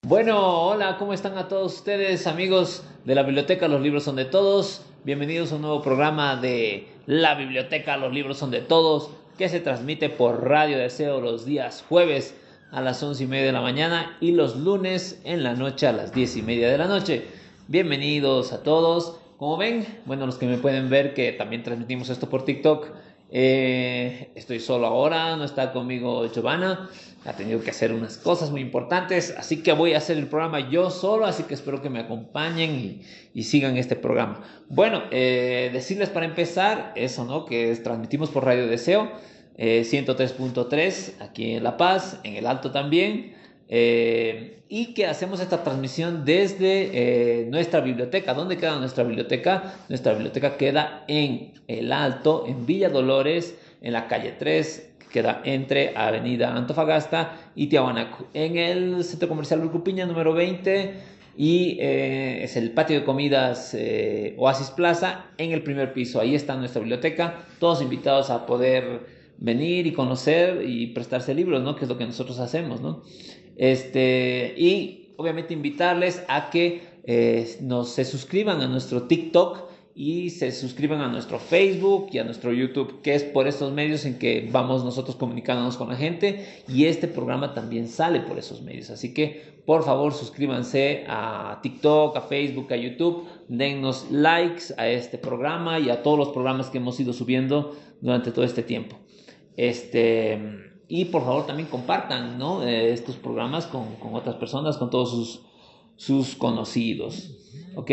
Bueno, hola, ¿cómo están a todos ustedes, amigos de la biblioteca? Los libros son de todos. Bienvenidos a un nuevo programa de la biblioteca. Los libros son de todos, que se transmite por Radio Deseo los días jueves a las 11:30 de la mañana y los lunes en la noche a las 10:30 de la noche. Bienvenidos a todos. Como ven, bueno, los que me pueden ver que también transmitimos esto por TikTok. Estoy solo ahora, no está conmigo Giovanna, ha tenido que hacer unas cosas muy importantes, así que voy a hacer el programa yo solo, así que espero que me acompañen y sigan este programa. Bueno, decirles para empezar eso, ¿no? Que transmitimos por Radio Deseo, 103.3 aquí en La Paz, en el Alto también, y que hacemos esta transmisión desde nuestra biblioteca. ¿Dónde queda nuestra biblioteca? Nuestra biblioteca queda en el Alto, en Villa Dolores, en la calle 3, que queda entre Avenida Antofagasta y Tiahuanaco, en el Centro Comercial Urcupiña número 20, y es el patio de comidas Oasis Plaza en el primer piso. Ahí está nuestra biblioteca, todos invitados a poder venir y conocer y prestarse libros, ¿no? Que es lo que nosotros hacemos, ¿no? Y obviamente invitarles a que se suscriban a nuestro TikTok y se suscriban a nuestro Facebook y a nuestro YouTube, que es por estos medios en que vamos nosotros comunicándonos con la gente, y este programa también sale por esos medios. Así que por favor suscríbanse a TikTok, a Facebook, a YouTube, dennos likes a este programa y a todos los programas que hemos ido subiendo durante todo este tiempo. Y por favor también compartan, ¿no? Estos programas con otras personas, con todos sus conocidos, ¿ok?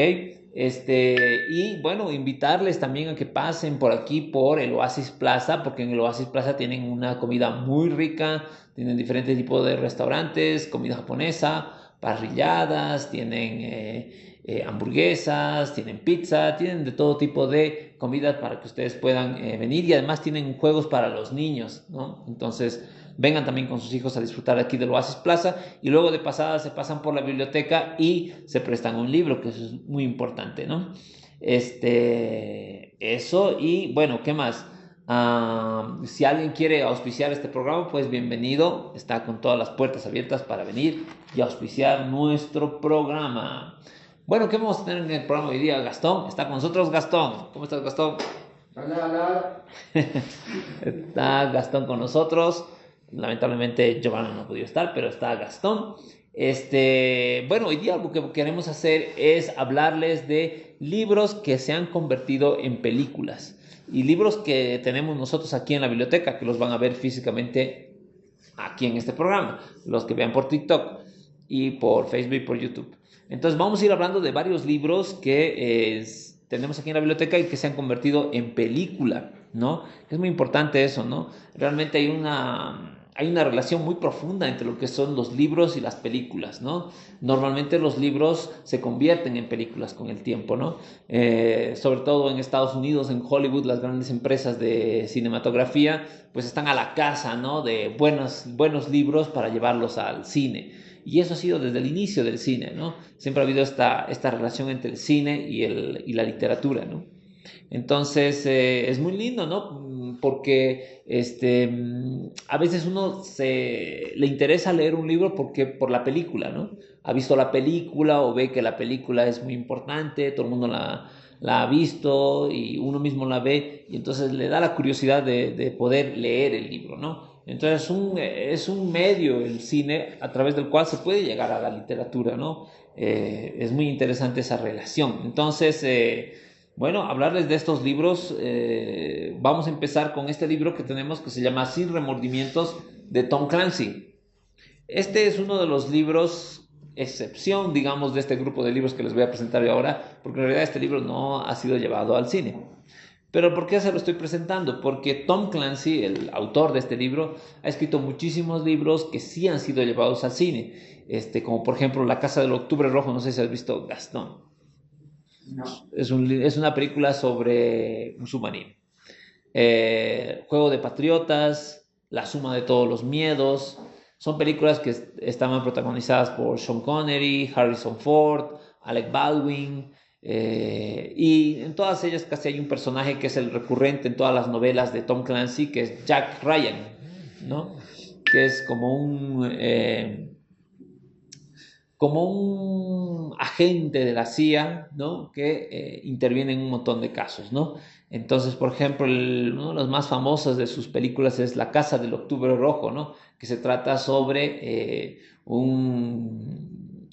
Y bueno, invitarles también a que pasen por aquí, por el Oasis Plaza, porque en el Oasis Plaza tienen una comida muy rica, tienen diferentes tipos de restaurantes, comida japonesa, parrilladas, tienen hamburguesas, tienen pizza, tienen de todo tipo de comidas para que ustedes puedan venir, y además tienen juegos para los niños, ¿no? Entonces vengan también con sus hijos a disfrutar aquí del Oasis Plaza, y luego de pasada se pasan por la biblioteca y se prestan un libro, que eso es muy importante, ¿no? Eso, y bueno, ¿qué más? Si alguien quiere auspiciar este programa, pues bienvenido, está con todas las puertas abiertas para venir y auspiciar nuestro programa. Bueno, ¿qué vamos a tener en el programa hoy día? Gastón, está con nosotros Gastón. ¿Cómo estás, Gastón? Hola, hola. Está Gastón con nosotros. Lamentablemente Giovanna no ha podido estar, pero está Gastón. Bueno, hoy día algo que queremos hacer es hablarles de libros que se han convertido en películas, y libros que tenemos nosotros aquí en la biblioteca, que los van a ver físicamente aquí en este programa, los que vean por TikTok y por Facebook y por YouTube. Entonces vamos a ir hablando de varios libros que tenemos aquí en la biblioteca y que se han convertido en película, ¿no? Es muy importante eso, ¿no? Realmente hay una relación muy profunda entre lo que son los libros y las películas, ¿no? Normalmente los libros se convierten en películas con el tiempo, ¿no? Sobre todo en Estados Unidos, en Hollywood, las grandes empresas de cinematografía pues están a la caza, ¿no? De buenos libros para llevarlos al cine. Y eso ha sido desde el inicio del cine, ¿no? Siempre ha habido esta relación entre el cine y la literatura, ¿no? Entonces, es muy lindo, ¿no? Porque a veces le interesa leer un libro por la película, ¿no? Ha visto la película o ve que la película es muy importante, todo el mundo la ha visto y uno mismo la ve, y entonces le da la curiosidad de poder leer el libro, ¿no? Entonces es un medio, el cine, a través del cual se puede llegar a la literatura, ¿no? Es muy interesante esa relación. Entonces, bueno, hablarles de estos libros. Vamos a empezar con este libro que tenemos, que se llama Sin Remordimientos, de Tom Clancy. Este es uno de los libros excepción, digamos, de este grupo de libros que les voy a presentar ahora, porque en realidad este libro no ha sido llevado al cine. Pero ¿por qué se lo estoy presentando? Porque Tom Clancy, el autor de este libro, ha escrito muchísimos libros que sí han sido llevados al cine, como por ejemplo La Casa del Octubre Rojo. No sé si has visto, Gastón. No. Es una película sobre un submarino. Juego de Patriotas, La Suma de Todos los Miedos. Son películas que estaban protagonizadas por Sean Connery, Harrison Ford, Alec Baldwin. Y en todas ellas casi hay un personaje que es el recurrente en todas las novelas de Tom Clancy, que es Jack Ryan, ¿no? Que es como como un agente de la CIA, ¿no? Que interviene en un montón de casos, ¿no? Entonces, por ejemplo, uno de los más famosos de sus películas es La Casa del Octubre Rojo, ¿no? Que se trata sobre un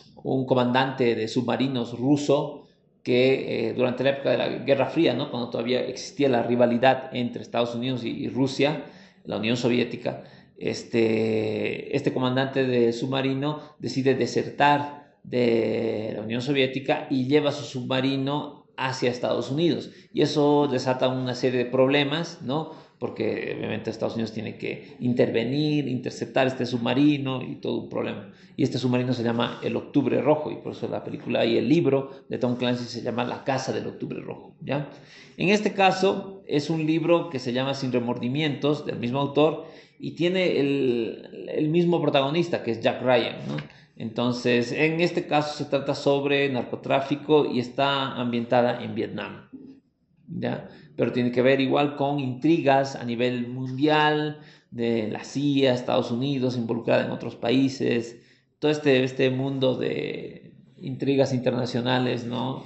comandante de submarinos ruso que durante la época de la Guerra Fría, ¿no? Cuando todavía existía la rivalidad entre Estados Unidos y Rusia, la Unión Soviética, este comandante de submarino decide desertar de la Unión Soviética y lleva su submarino hacia Estados Unidos. Y eso desata una serie de problemas, ¿no? Porque obviamente Estados Unidos tiene que intervenir, interceptar este submarino y todo un problema. Y este submarino se llama el Octubre Rojo, y por eso la película y el libro de Tom Clancy se llama La Casa del Octubre Rojo, ¿ya? En este caso es un libro que se llama Sin Remordimientos, del mismo autor, y tiene el mismo protagonista, que es Jack Ryan, ¿no? Entonces, en este caso se trata sobre narcotráfico y está ambientada en Vietnam, ¿ya? Pero tiene que ver igual con intrigas a nivel mundial, de la CIA, Estados Unidos, involucrada en otros países, todo este mundo de intrigas internacionales, ¿no?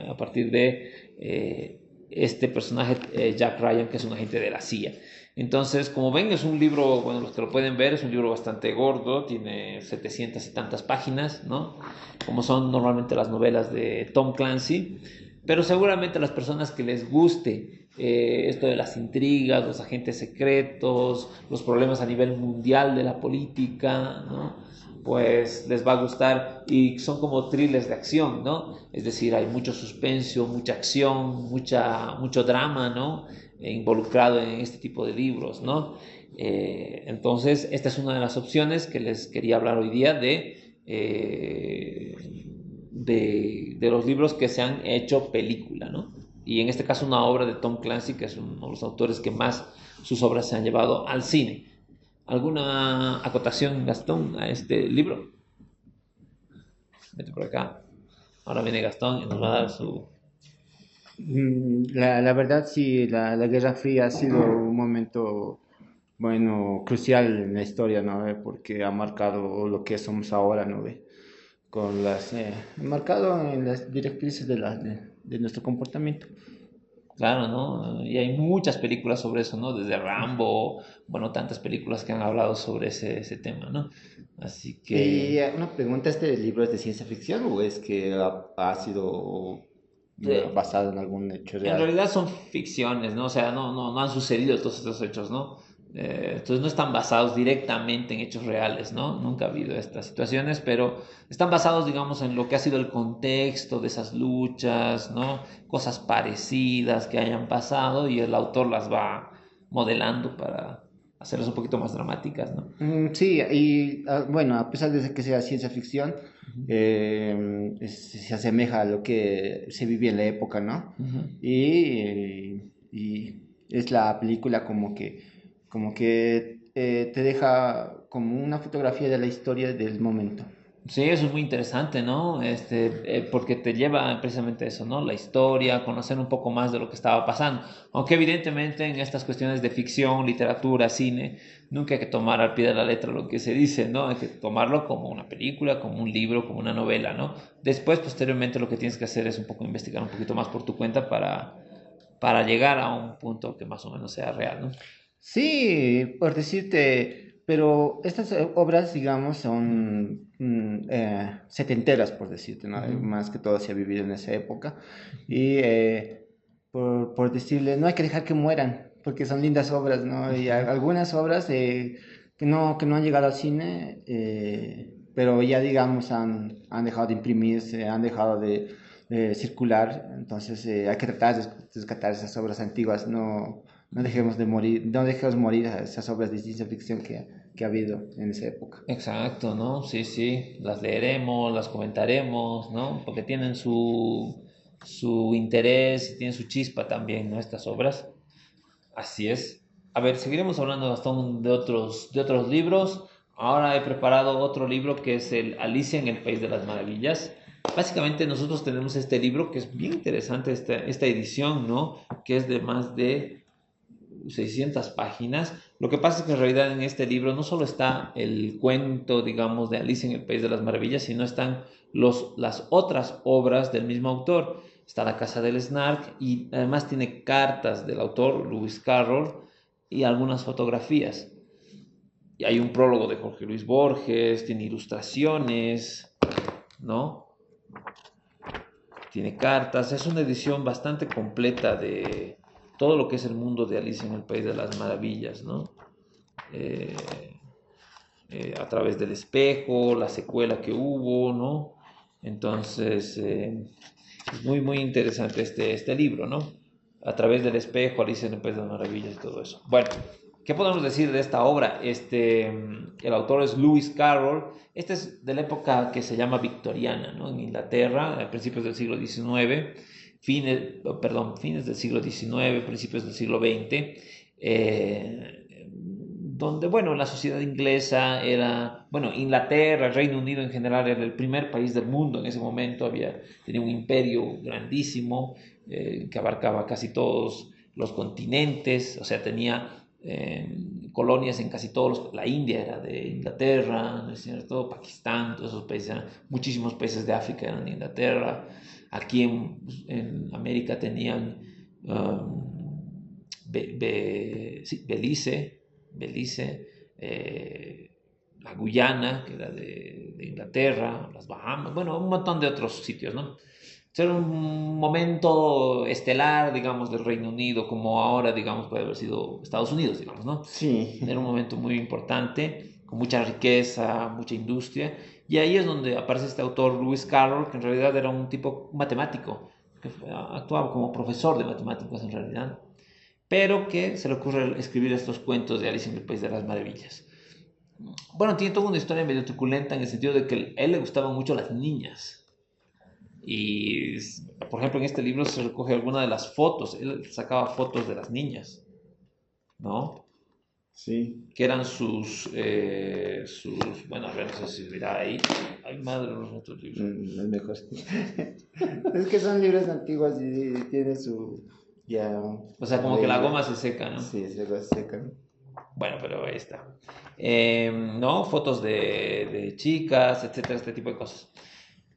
A partir de este personaje, Jack Ryan, que es un agente de la CIA. Entonces, como ven, es un libro, bueno, los que lo pueden ver, es un libro bastante gordo, tiene 700 y tantas páginas, ¿no? Como son normalmente las novelas de Tom Clancy, pero seguramente a las personas que les guste esto de las intrigas, los agentes secretos, los problemas a nivel mundial de la política, ¿no? Pues les va a gustar, y son como thrillers de acción, ¿no? Es decir, hay mucho suspenso, mucha acción, mucho drama, ¿no? Involucrado en este tipo de libros, ¿no? Entonces, esta es una de las opciones que les quería hablar hoy día de los libros que se han hecho película, ¿no? Y en este caso una obra de Tom Clancy, que es uno de los autores que más sus obras se han llevado al cine. ¿Alguna acotación, Gastón, a este libro? Vete por acá. Ahora viene Gastón y nos va a dar su... La verdad, sí, la Guerra Fría ha sido un momento, bueno, crucial en la historia, ¿no? Porque ha marcado lo que somos ahora, ¿no? Ha marcado en las directrices de nuestro comportamiento. Claro, ¿no? Y hay muchas películas sobre eso, ¿no? Desde Rambo, bueno, tantas películas que han hablado sobre ese tema, ¿no? Así Y que una pregunta, ¿este libro es de ciencia ficción o es que ha sido basado en algún hecho en real? realidad son ficciones, ¿no? O sea, no han sucedido todos estos hechos, ¿no? Entonces no están basados directamente en hechos reales, ¿no? Nunca ha habido estas situaciones, pero están basados, digamos, en lo que ha sido el contexto de esas luchas, ¿no? Cosas parecidas que hayan pasado y el autor las va modelando para hacerlas un poquito más dramáticas, ¿no? Sí, y bueno, a pesar de que sea ciencia ficción, se asemeja a lo que se vivía en la época, ¿no? Ujú. Y es la película como que te deja como una fotografía de la historia del momento. Sí, eso es muy interesante, ¿no? Porque te lleva precisamente a eso, ¿no? La historia, conocer un poco más de lo que estaba pasando. Aunque evidentemente en estas cuestiones de ficción, literatura, cine, nunca hay que tomar al pie de la letra lo que se dice, ¿no? Hay que tomarlo como una película, como un libro, como una novela, ¿no? Después, posteriormente, lo que tienes que hacer es un poco investigar un poquito más por tu cuenta para llegar a un punto que más o menos sea real, ¿no? Sí, por decirte, pero estas obras, digamos, son setenteras, por decirte, ¿no? Ujú. Más que todo se ha vivido en esa época. Y por decirle, no hay que dejar que mueran, porque son lindas obras, ¿no? Y algunas obras que no han llegado al cine, pero ya, digamos, han dejado de imprimirse, han dejado de circular. Entonces, hay que tratar de rescatar esas obras antiguas, no dejemos de morir, no dejemos morir a esas obras de ciencia ficción que ha habido en esa época. Exacto, ¿no? Sí, sí, las leeremos, las comentaremos, ¿no? Porque tienen su interés y tienen su chispa también, ¿no? Estas obras. Así es. A ver, seguiremos hablando, Gastón, de otros libros. Ahora he preparado otro libro que es el Alicia en el País de las Maravillas. Básicamente nosotros tenemos este libro que es bien interesante, esta edición, ¿no? Que es de más de 600 páginas. Lo que pasa es que en realidad en este libro no solo está el cuento, digamos, de Alicia en el País de las Maravillas, sino están las otras obras del mismo autor. Está La Casa del Snark y además tiene cartas del autor, Lewis Carroll, y algunas fotografías. Y hay un prólogo de Jorge Luis Borges, tiene ilustraciones, ¿no? Tiene cartas, es una edición bastante completa de todo lo que es el mundo de Alicia en el País de las Maravillas, ¿no? Eh, a través del espejo, la secuela que hubo, ¿no? Entonces, es muy, muy interesante este libro, ¿no? A través del espejo, Alicia en el País de las Maravillas y todo eso. Bueno, ¿qué podemos decir de esta obra? El autor es Lewis Carroll. Este es de la época que se llama victoriana, ¿no? En Inglaterra, a principios del siglo XIX, fines del siglo XIX, principios del siglo XX, donde, bueno, la sociedad inglesa era, bueno, Inglaterra, el Reino Unido en general era el primer país del mundo en ese momento, tenía un imperio grandísimo que abarcaba casi todos los continentes, o sea, tenía colonias en casi todos la India era de Inglaterra, ¿no es cierto? Pakistán, todos esos países, muchísimos países de África eran de Inglaterra, aquí en América tenían sí, Belice, la Guyana, que era de Inglaterra, las Bahamas, bueno, un montón de otros sitios, ¿no? Era un momento estelar, digamos, del Reino Unido, como ahora, digamos, puede haber sido Estados Unidos, digamos, ¿no? Sí. Era un momento muy importante, con mucha riqueza, mucha industria, y ahí es donde aparece este autor, Lewis Carroll, que en realidad era un tipo matemático, que actuaba como profesor de matemáticas en realidad, pero que se le ocurre escribir estos cuentos de Alicia en el País de las Maravillas. Bueno, tiene toda una historia medio truculenta en el sentido de que a él le gustaban mucho las niñas. Y, por ejemplo, en este libro se recoge alguna de las fotos. Él sacaba fotos de las niñas, ¿no? Sí. Que eran bueno, a ver, no sé si dirá ahí. Ay, madre, los otros libros. Es mejor. Es que son libros antiguos y tiene su. Ya. O sea, como que la goma se seca, ¿no? Sí, se seca. Bueno, pero ahí está. ¿No? Fotos de chicas, etcétera, este tipo de cosas.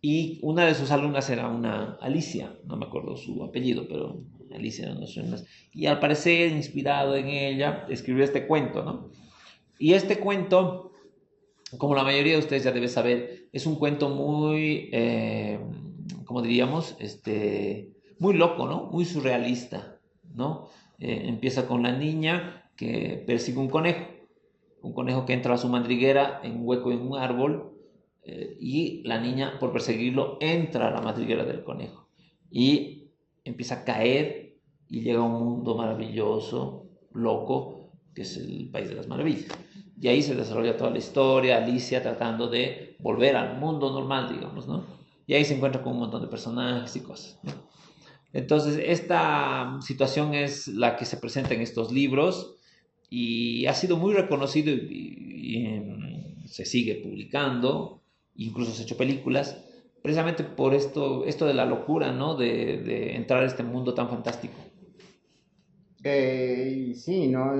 Y una de sus alumnas era una Alicia, no me acuerdo su apellido, pero Alicia era una de sus alumnas. Y al parecer, inspirado en ella, escribió este cuento, ¿no? Y este cuento, como la mayoría de ustedes ya deben saber, es un cuento muy, ¿cómo diríamos? Muy loco, ¿no? Muy surrealista, ¿no? Empieza con la niña que persigue un conejo que entra a su madriguera en un hueco en un árbol y la niña, por perseguirlo, entra a la madriguera del conejo y empieza a caer y llega a un mundo maravilloso, loco, que es el País de las Maravillas. Y ahí se desarrolla toda la historia, Alicia tratando de volver al mundo normal, digamos, ¿no? Y ahí se encuentra con un montón de personajes y cosas, ¿no? Entonces, esta situación es la que se presenta en estos libros y ha sido muy reconocido y se sigue publicando, incluso se ha hecho películas, precisamente por esto de la locura, ¿no? De entrar a este mundo tan fantástico. Sí, ¿no?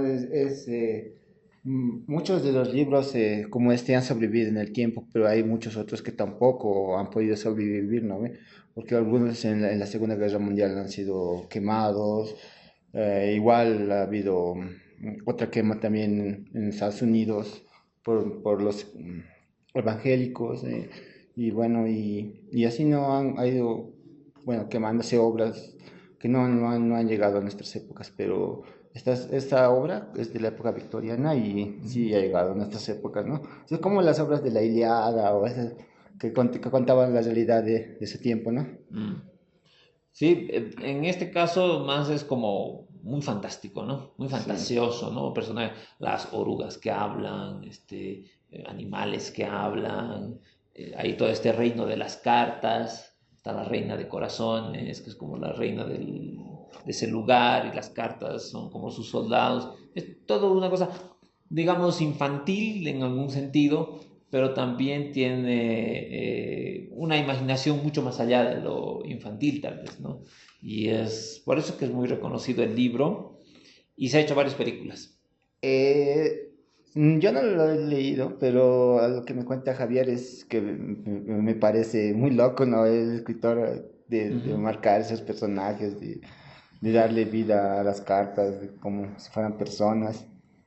Muchos de los libros como este han sobrevivido en el tiempo, pero hay muchos otros que tampoco han podido sobrevivir, ¿no? Porque algunos en la Segunda Guerra Mundial han sido quemados, igual ha habido otra quema también en Estados Unidos por los evangélicos, y bueno, y así no ha ido, bueno, quemándose obras que no han llegado a nuestras épocas, pero esta obra es de la época victoriana y sí ha llegado a nuestras épocas, ¿no? Es como las obras de la Ilíada o esas que contaban la realidad de ese tiempo, ¿no? Mm. Sí, en este caso más es como muy fantástico, ¿no? Muy Sí. fantasioso, ¿no? Personajes, las orugas que hablan, animales que hablan, hay todo este reino de las cartas, está la reina de corazones, que es como la reina de ese lugar, y las cartas son como sus soldados. Es todo una cosa, digamos, infantil en algún sentido, pero también tiene una imaginación mucho más allá de lo infantil, tal vez, ¿no? Y es por eso que es muy reconocido el libro y se ha hecho varias películas. Eh, yo no lo he leído, pero a lo que me cuenta Javier es que me parece muy loco, ¿no? El escritor de Ujú. marcar esos personajes, de darle vida a las cartas, como si fueran personas.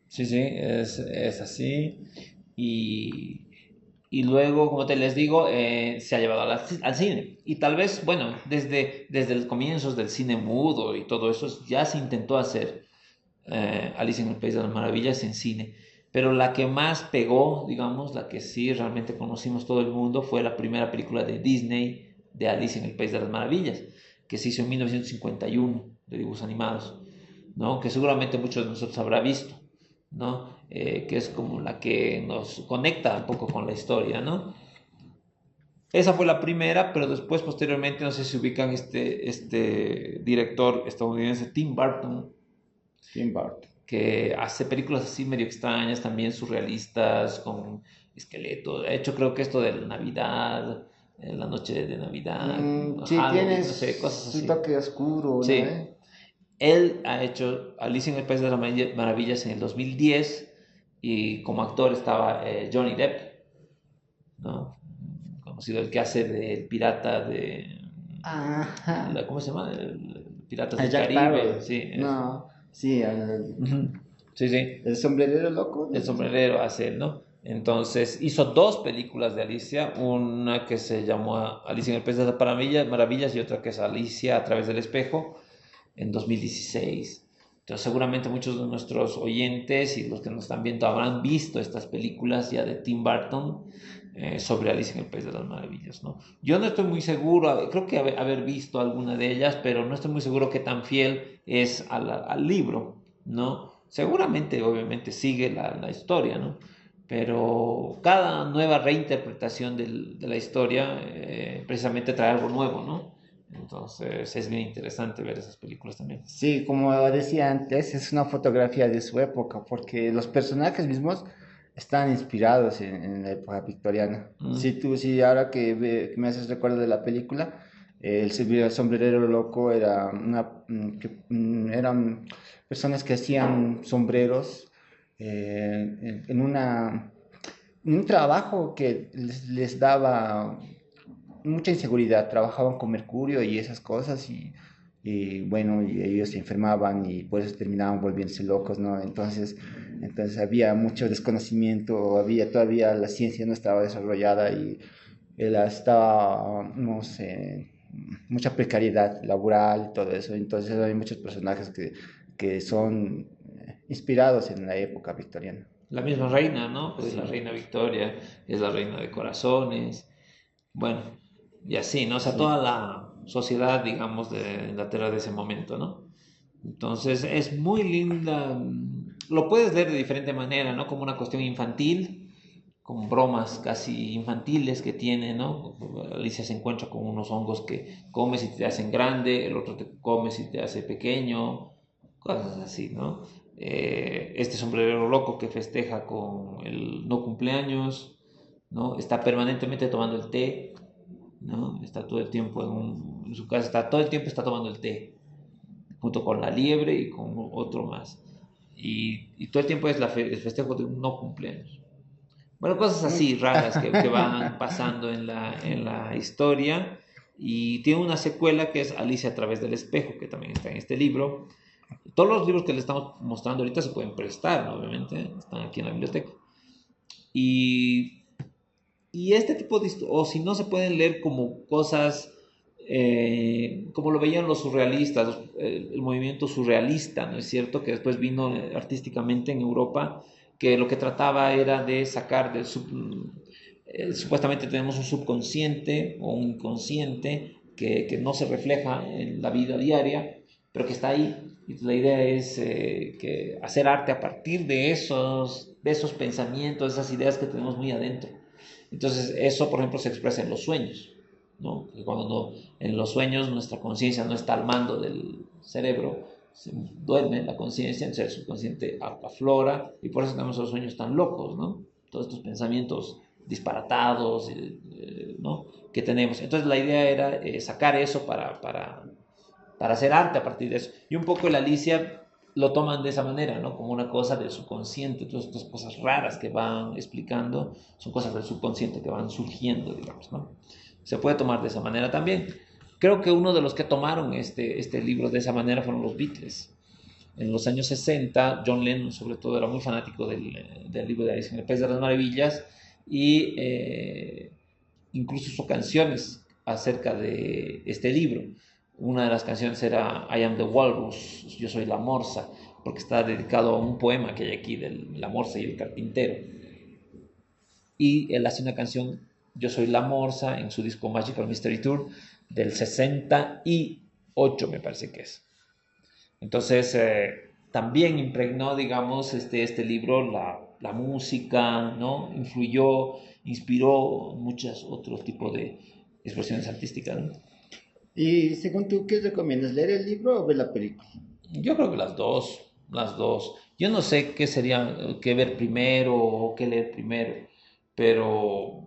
Sí, sí, es así. Y, y luego, como te les digo, se ha llevado al cine. Y tal vez, bueno, desde los comienzos del cine mudo y todo eso, ya se intentó hacer Alicia en el País de las Maravillas en cine. Pero la que más pegó, digamos, la que sí realmente conocimos todo el mundo, fue la primera película de Disney de Alicia en el País de las Maravillas, que se hizo en 1951, de dibujos animados, ¿no? Que seguramente muchos de nosotros habrá visto, ¿no? Que es como la que nos conecta un poco con la historia, ¿no? Esa fue la primera, pero después, posteriormente, no sé si ubican este director estadounidense, Tim Burton, Tim Burton. que hace películas así medio extrañas, también surrealistas, con esqueletos. De hecho, creo que esto de la Navidad, la noche de Navidad, Sí, tiene Halloween, no sé, cosas su así. toque oscuro, ¿no? Sí, él ha hecho Alicia en el País de las Maravillas en el 2010 y como actor estaba Johnny Depp, ¿no? Conocido el que hace del pirata de... Ajá. ¿Cómo se llama? El Piratas A del Jack Caribe, Sparrow. sí, eso. No, sí, Ujú. Sí, sí. el sombrerero loco. El sombrerero hace él, ¿no? Entonces hizo dos películas de Alicia, una que se llamó Alicia en el País de las Maravillas y otra que es Alicia a través del espejo en 2016. Entonces seguramente muchos de nuestros oyentes y los que nos están viendo habrán visto estas películas ya de Tim Burton sobre Alicia en el País de las Maravillas, ¿no? Yo no estoy muy seguro, creo que haber visto alguna de ellas, pero no estoy muy seguro qué tan fiel es al libro, ¿no? Seguramente, obviamente, sigue la historia, ¿no? Pero cada nueva reinterpretación de la historia precisamente trae algo nuevo, ¿no? Entonces es bien interesante ver esas películas también. Sí, como decía antes, es una fotografía de su época, porque los personajes mismos están inspirados en la época victoriana. Mm, Si tú, si ahora que me haces recuerdo de la película, el sombrerero loco era eran personas que hacían sombreros en un trabajo que les daba mucha inseguridad, trabajaban con mercurio y esas cosas y bueno, y ellos se enfermaban y por eso terminaban volviéndose locos, ¿no? Entonces había mucho desconocimiento, había todavía la ciencia no estaba desarrollada y estaba, no sé, mucha precariedad laboral y todo eso, entonces hay muchos personajes que son inspirados en la época victoriana. la misma reina, ¿no? Pues es la Sí, reina Victoria, es la reina de corazones, bueno, y así, ¿no? O sea, toda sí. la sociedad, digamos, de Inglaterra de ese momento, ¿no? Entonces es muy linda, lo puedes leer de diferente manera, ¿no? Como una cuestión infantil, con bromas casi infantiles que tiene, ¿no? Alicia se encuentra con unos hongos que comes y te hacen grande, el otro te comes y te hace pequeño, cosas así, ¿no? Este sombrerero loco que festeja con el no cumpleaños, ¿no? Está permanentemente tomando el té, ¿no? Está todo el tiempo en su casa, está todo el tiempo está tomando el té, junto con la liebre y con otro más. Y todo el tiempo es el festejo de un no cumpleaños. Bueno, cosas así raras que van pasando en la historia. Y tiene una secuela que es Alicia a través del espejo, que también está en este libro. Todos los libros que le estamos mostrando ahorita se pueden prestar, ¿no? Obviamente, están aquí en la biblioteca. Y, y este tipo de o si no se pueden leer como cosas, como lo veían los surrealistas, el movimiento surrealista, ¿no es cierto? Que después vino artísticamente en Europa, que lo que trataba era de sacar supuestamente tenemos un subconsciente o un inconsciente que no se refleja en la vida diaria, pero que está ahí. Y la idea es que hacer arte a partir de esos pensamientos, esas ideas que tenemos muy adentro. Entonces, eso, por ejemplo, se expresa en los sueños, ¿no? Que cuando en los sueños nuestra conciencia no está al mando del cerebro, se duerme la conciencia, entonces el subconsciente aflora y por eso tenemos los sueños tan locos, ¿no? Todos estos pensamientos disparatados, ¿no? Que tenemos. Entonces, la idea era sacar eso para hacer arte a partir de eso. Y un poco el Alicia lo toman de esa manera, ¿no? Como una cosa del subconsciente. Todas estas cosas raras que van explicando son cosas del subconsciente que van surgiendo, digamos, ¿no? Se puede tomar de esa manera también. Creo que uno de los que tomaron este libro de esa manera fueron los Beatles. En los años 60, John Lennon sobre todo era muy fanático del libro de Alicia en el País de las Maravillas y incluso hizo canciones acerca de este libro. Una de las canciones era I am the Walrus, yo soy la morsa, porque está dedicado a un poema que hay aquí de la morsa y el carpintero. Y él hace una canción, Yo soy la morsa, en su disco Magical Mystery Tour del 68, me parece que es. Entonces, también impregnó, digamos, este libro, la música, ¿no? Influyó, inspiró muchos otros tipos de expresiones artísticas, ¿no? Y según tú, ¿qué recomiendas? ¿Leer el libro o ver la película? Yo creo que las dos, las dos. Yo no sé qué sería, qué ver primero o qué leer primero, pero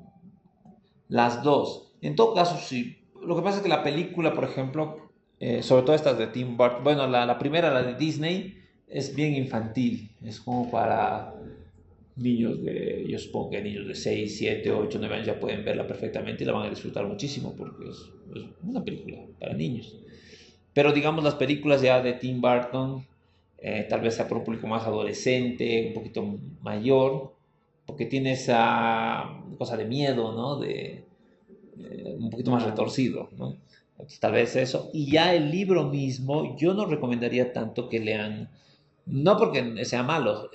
las dos. En todo caso, sí. Lo que pasa es que la película, por ejemplo, sobre todo estas de Tim Burton, bueno, la primera, la de Disney, es bien infantil. Es como para niños yo supongo que niños de 6 7 8 9 años ya pueden verla perfectamente y la van a disfrutar muchísimo porque es una película para niños. Pero digamos las películas ya de Tim Burton, tal vez sea para un público más adolescente, un poquito mayor, porque tiene esa cosa de miedo, ¿no? Un poquito más retorcido, ¿no? Entonces, tal vez eso. Y ya el libro mismo, yo no recomendaría tanto que lean, no porque sea malo,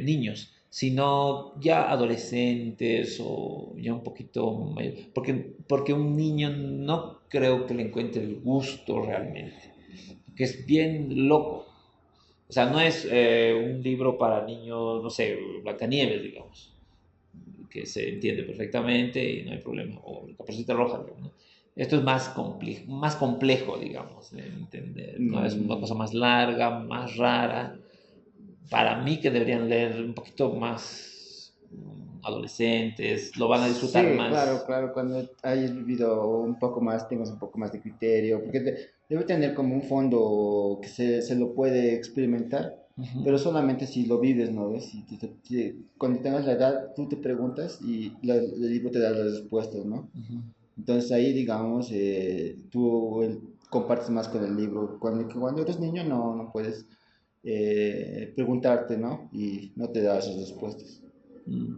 niños, sino ya adolescentes o ya un poquito mayor, porque un niño no creo que le encuentre el gusto realmente, que es bien loco. O sea, no es un libro para niños, no sé, Blancanieves, digamos, que se entiende perfectamente y no hay problema, o la Caperucita Roja, digamos, ¿no? Esto es más complejo, digamos, de entender, ¿no? Es una cosa más larga, más rara. Para mí que deberían leer un poquito más adolescentes, lo van a Sí, disfrutar claro, más. claro, cuando hayas vivido un poco más, tengas un poco más de criterio, porque debe tener como un fondo que se lo puede experimentar, Ujú, pero solamente si lo vives, ¿no ves? Cuando tengas la edad, tú te preguntas y el libro te da las respuestas, ¿no? ujú. Entonces ahí, digamos, tú compartes más con el libro. Cuando eres niño no puedes preguntarte, ¿no? Y no te da esas respuestas. Mm.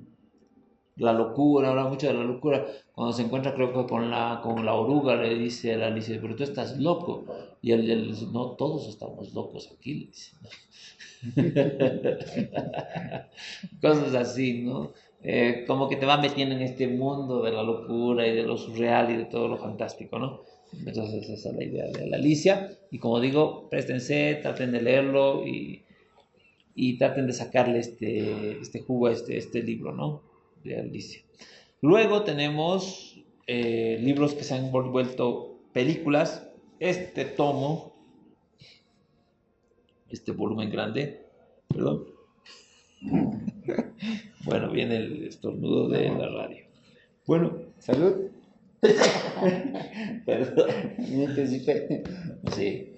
La locura, habla mucho de la locura. Cuando se encuentra, creo que con la oruga, le dice a la Alicia, pero tú estás loco. Y él le dice, no, todos estamos locos aquí, le dice. Cosas así, ¿no? Como que te va metiendo en este mundo de la locura y de lo surreal y de todo lo fantástico, ¿no? Entonces esa es la idea de la Alicia. Y como digo, préstense, traten de leerlo y traten de sacarle este jugo a este libro, ¿no? De Alicia. Luego tenemos libros que se han vuelto películas. Este tomo, este volumen grande, perdón. Bueno, viene el estornudo de la radio. Bueno, Salud. perdón. Mientras Sí.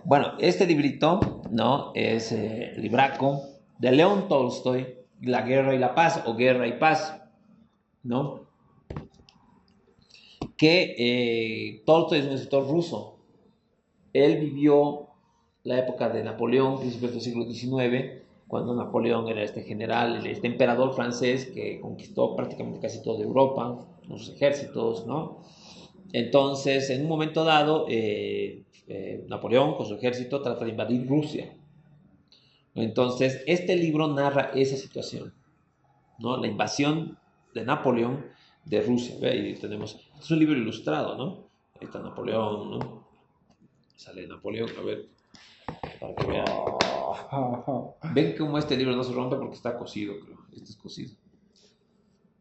Bueno, este librito, ¿no? Es el libraco de León Tolstoy, La Guerra y la Paz, o Guerra y Paz, ¿no? Que Tolstoy es un escritor ruso. Él vivió la época de Napoleón, principios del siglo XIX, cuando Napoleón era este general, este emperador francés que conquistó prácticamente casi toda Europa, los ejércitos, ¿no? Entonces, en un momento dado, Napoleón con su ejército trata de invadir Rusia. Entonces, este libro narra esa situación, ¿no? La invasión de Napoleón de Rusia. ¿Ve? Y tenemos, es un libro ilustrado, ¿no? Ahí está Napoleón, ¿no? Sale Napoleón, a ver, para que vean. Ven cómo este libro no se rompe porque está cosido, creo. Este es cosido.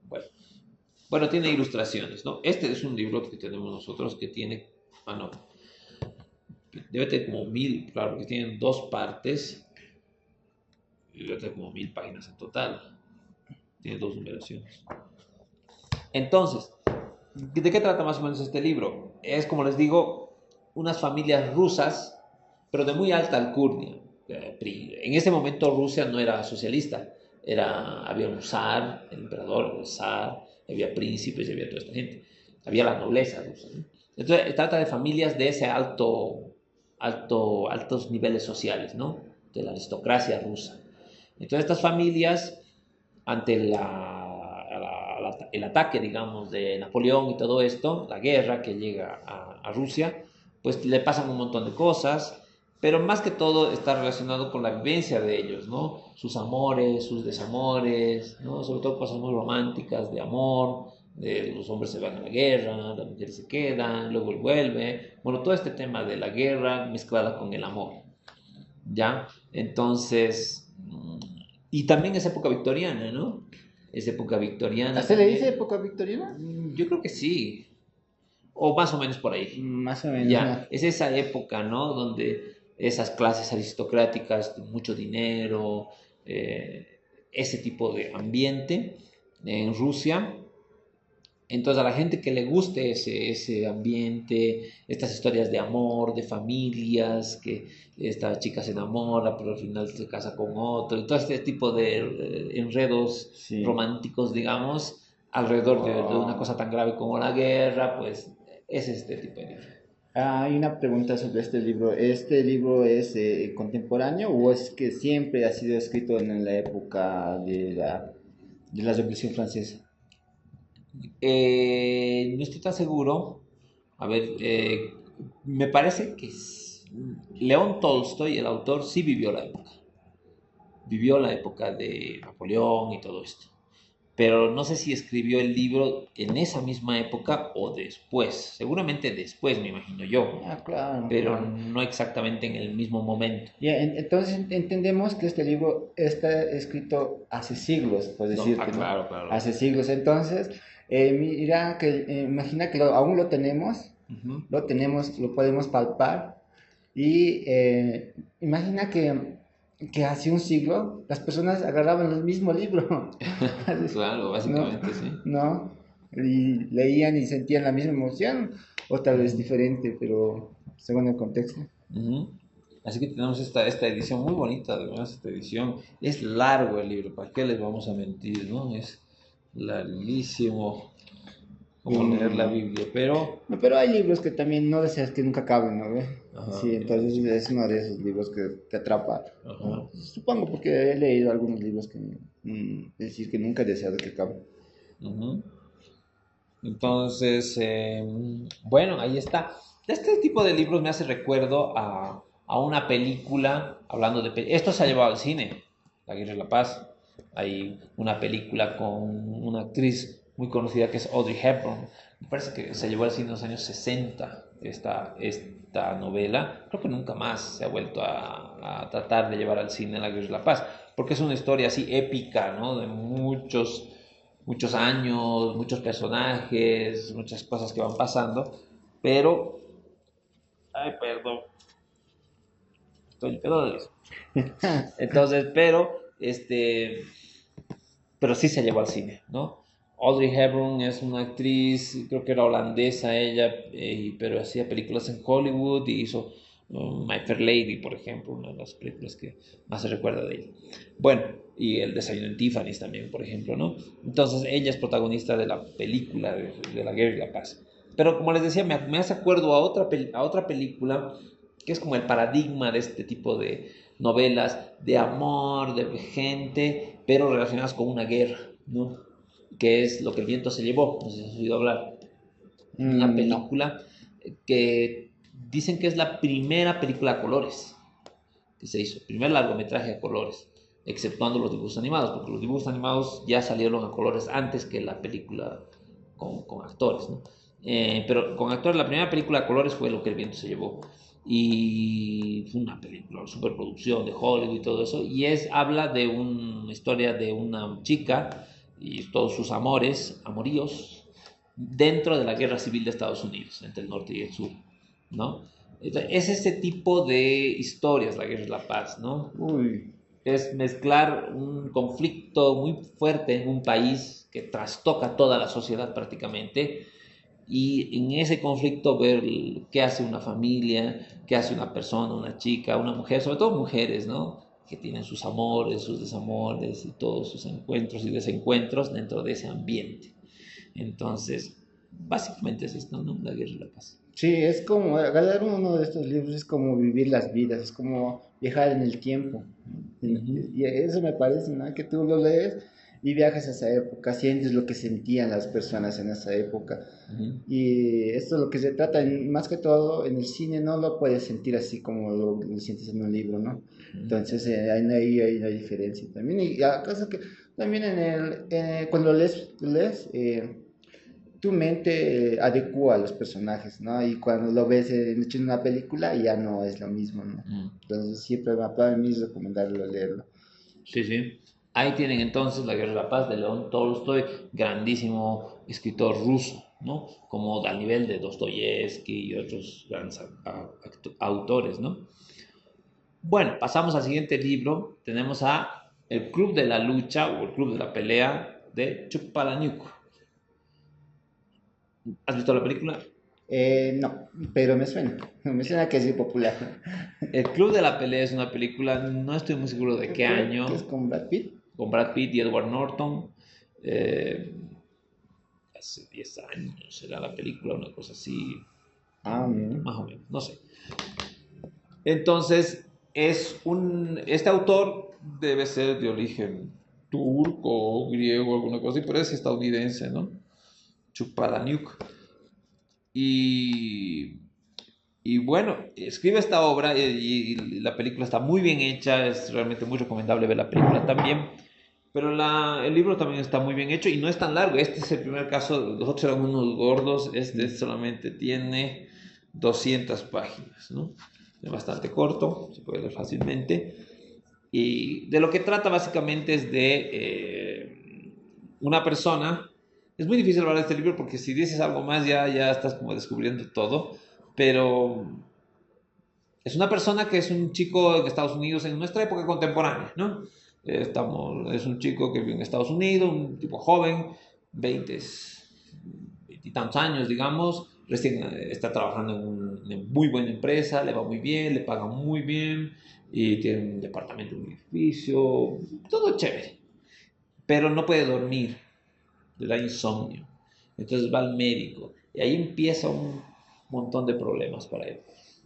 Bueno, bueno, tiene ilustraciones, ¿no? Este es un libro que tenemos nosotros que tiene, no, debe tener como 1000, claro, que tienen dos partes y debe tener como 1000 páginas en total. Tiene dos numeraciones. Entonces, ¿de qué trata más o menos este libro? Es, como les digo, unas familias rusas, pero de muy alta alcurnia. En ese momento Rusia no era socialista, había un zar, el emperador, el zar, había príncipes y había toda esta gente. Había la nobleza rusa, ¿no? Entonces trata de familias de ese altos niveles sociales, ¿no? De la aristocracia rusa. Entonces estas familias, ante el ataque, digamos, de Napoleón y todo esto, la guerra que llega a Rusia, pues le pasan un montón de cosas, pero más que todo está relacionado con la vivencia de ellos, ¿no? Sus amores, sus desamores, ¿no? Sobre todo cosas muy románticas de amor, de los hombres se van a la guerra, las mujeres se quedan, luego él vuelve, bueno, todo este tema de la guerra mezclada con el amor, ¿ya? Entonces, y también es época victoriana, ¿no? Es época victoriana ¿Se le también. dice época victoriana? Yo creo que sí, o más o menos por ahí. Más o menos, Ya, ¿no? es esa época, ¿no? Donde esas clases aristocráticas, mucho dinero, ese tipo de ambiente en Rusia. Entonces a la gente que le guste ese ambiente, estas historias de amor, de familias, que esta chica se enamora, pero al final se casa con otro, y todo este tipo de enredos Sí. románticos, digamos, alrededor de una cosa tan grave como la guerra, pues es este tipo de libro. Hay una pregunta sobre este libro. ¿Este libro es contemporáneo o es que siempre ha sido escrito en la época de la Revolución Francesa? No estoy tan seguro. A ver, me parece que León Tolstoy, el autor, sí vivió la época. Vivió la época de Napoleón y todo esto. Pero no sé si escribió el libro en esa misma época o después. Seguramente después, me imagino yo. Ah, claro, Pero claro. no exactamente en el mismo momento. Ya, entonces entendemos que este libro está escrito hace siglos, por No, decirte, ¿no? claro, claro. Hace siglos. Entonces, mira que, imagina que aún Ujú. lo tenemos, lo podemos palpar. Y imagina que hace un siglo las personas agarraban el mismo libro, Claro, ¿no? básicamente sí. ¿No? Y leían y sentían la misma emoción, o tal vez diferente, pero según el contexto. Ujú. Así que tenemos esta edición muy bonita, además esta edición. Es largo el libro, ¿para qué les vamos a mentir, no? Es larguísimo como leer la Y, Biblia, pero... no, pero hay libros que también no deseas que nunca acaben, ¿no? ¿Ve? Ajá, Sí, entonces es uno de esos libros que te atrapa, ajá. ¿no? Supongo porque he leído algunos libros que decir que nunca he deseado que acaben. Ujú. Entonces, bueno, ahí está. Este tipo de libros me hace recuerdo a una película, hablando de... Esto se ha llevado al cine, La Guerra y la Paz. Hay una película con una actriz muy conocida que es Audrey Hepburn. Me parece que se llevó al cine en los años 60 esta novela. Creo que nunca más se ha vuelto a tratar de llevar al cine La Guerra y la Paz, porque es una historia así épica, ¿no? De muchos años, muchos personajes, muchas cosas que van pasando, pero, ay, perdón, estoy pedo de eso. Entonces, pero sí se llevó al cine, ¿no? Audrey Hepburn es una actriz, creo que era holandesa ella, pero hacía películas en Hollywood y hizo My Fair Lady, por ejemplo, una de las películas que más se recuerda de ella. Bueno, y El desayuno en Tiffany's también, por ejemplo, ¿no? Entonces ella es protagonista de la película de la guerra y la paz. Pero como les decía, me hace acuerdo a otra película que es como el paradigma de este tipo de novelas de amor, de gente, pero relacionadas con una guerra, ¿no? Que es Lo que el viento se llevó, no sé si has oído hablar, una No. película que dicen que es la primera película a colores que se hizo, el primer largometraje a colores, exceptuando los dibujos animados, porque los dibujos animados ya salieron a colores antes que la película con actores, ¿no? Pero con actores, la primera película a colores fue Lo que el viento se llevó. Y fue una película, superproducción de Hollywood y todo eso. Y habla de una historia de una chica y todos sus amoríos, dentro de la guerra civil de Estados Unidos, entre el norte y el sur, ¿no? Entonces, es ese tipo de historias, la guerra y la paz, ¿no? Uy. Es mezclar un conflicto muy fuerte en un país que trastoca toda la sociedad prácticamente y en ese conflicto ver qué hace una familia, qué hace una persona, una chica, una mujer, sobre todo mujeres, ¿no? Que tienen sus amores, sus desamores y todos sus encuentros y desencuentros dentro de ese ambiente. Entonces, básicamente es esto, ¿no? La guerra y la paz. Sí, es como, ganar uno de estos libros es como vivir las vidas, es como viajar en el tiempo. Ujú, Y eso me parece, ¿no? Que tú lo lees y viajas a esa época, sientes lo que sentían las personas en esa época. ujú, Y esto es lo que se trata, más que todo en el cine no lo puedes sentir así como lo sientes en un libro, ¿no? ujú. Entonces hay una diferencia también. Y acaso que también cuando lees, tu mente adecua a los personajes, ¿no? Y cuando lo ves hecho en una película ya no es lo mismo, ¿no? Mm. Entonces siempre para mí es recomendarlo leerlo. Sí, sí. Ahí tienen entonces La Guerra y la Paz de León Tolstoy, grandísimo escritor ruso, ¿no? Como al nivel de Dostoyevsky y otros grandes autores, ¿no? Bueno, pasamos al siguiente libro. Tenemos a El Club de la Lucha o El Club de la Pelea de Chukpalaniuk. ¿Has visto la película? No, pero me suena que es muy popular. El Club de la Pelea es una película, no estoy muy seguro de qué Creo que es año, con Brad Pitt. con Brad Pitt y Edward Norton. Eh, Hace 10 años será la película, una cosa así, Ah, mira. más o menos, no sé. Entonces, este autor debe ser de origen turco, griego, alguna cosa, pero es estadounidense, ¿no? Chupadaniuk. Y, y bueno, escribe esta obra y la película está muy bien hecha, es realmente muy recomendable ver la película también. Pero el libro también está muy bien hecho y no es tan largo. Este es el primer caso, los otros eran unos gordos, este solamente tiene 200 páginas, ¿no? Es bastante corto, se puede leer fácilmente. Y de lo que trata básicamente es de una persona. Es muy difícil hablar de este libro porque si dices algo más ya estás como descubriendo todo, pero es una persona que es un chico de Estados Unidos en nuestra época contemporánea, ¿no? Es un chico que vive en Estados Unidos, un tipo joven, 20, 20 y tantos años, digamos, recién está trabajando en una muy buena empresa, le va muy bien, le pagan muy bien y tiene un departamento, un edificio, todo chévere, pero no puede dormir, le da insomnio. Entonces va al médico y ahí empieza un montón de problemas para él.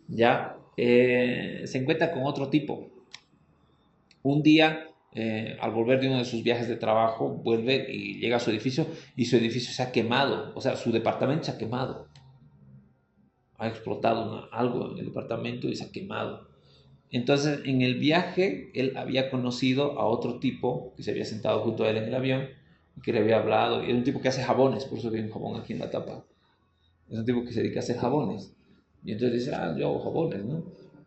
Ya se encuentra con otro tipo. Un día, al volver de uno de sus viajes de trabajo, vuelve y llega a su edificio y su edificio se ha quemado, o sea, su departamento se ha quemado. Ha explotado algo en el departamento y se ha quemado. Entonces, en el viaje, él había conocido a otro tipo que se había sentado junto a él en el avión y que le había hablado. Y era un tipo que hace jabones, por eso hay un jabón aquí en la tapa. Es un tipo que se dedica a hacer jabones. Y entonces dice, yo hago jabones, ¿no?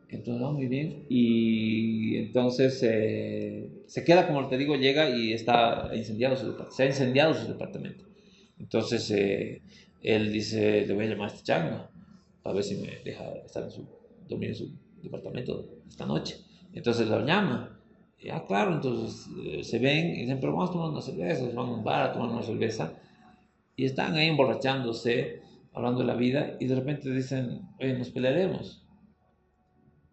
Entonces, muy bien. Y entonces se queda, como te digo, llega y está incendiado se ha incendiado su departamento. Entonces él dice, le voy a llamar a este chango a ver si me deja dormir en su departamento esta noche. Entonces lo llama. Y, claro, entonces se ven y dicen, pero vamos a tomar una cerveza, van a un bar a tomar una cerveza. Y están ahí emborrachándose, hablando de la vida, y de repente dicen, oye, nos pelearemos.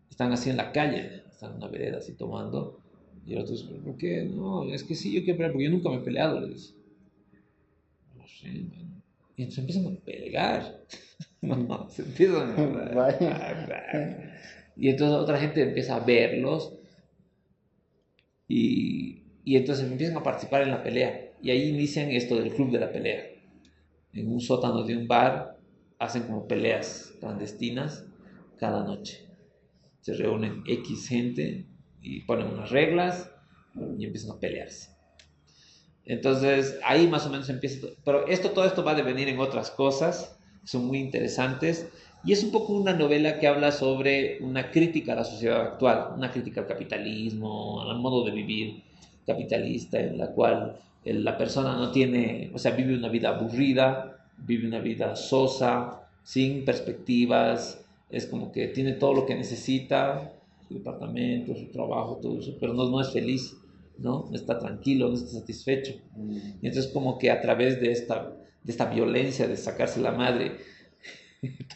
Están así en la calle, están en una vereda así tomando, y el otro dice, ¿por qué? No, es que sí, yo quiero pelear, porque yo nunca me he peleado, le dice. No sé, man. Y entonces empiezan a pelear. No, se empiezan Vaya. y entonces otra gente empieza a verlos y entonces empiezan a participar en la pelea. Y ahí inician esto del club de la pelea. En un sótano de un bar hacen como peleas clandestinas cada noche. Se reúnen X gente y ponen unas reglas y empiezan a pelearse. Entonces ahí más o menos empieza, pero todo esto va a devenir en otras cosas, son muy interesantes y es un poco una novela que habla sobre una crítica a la sociedad actual, una crítica al capitalismo, al modo de vivir capitalista en la cual la persona no tiene, o sea, vive una vida aburrida, vive una vida sosa, sin perspectivas, es como que tiene todo lo que necesita, su departamento, su trabajo, todo eso, pero no es feliz. ¿No? No está tranquilo, no está satisfecho. Y entonces como que a través de esta violencia de sacarse la madre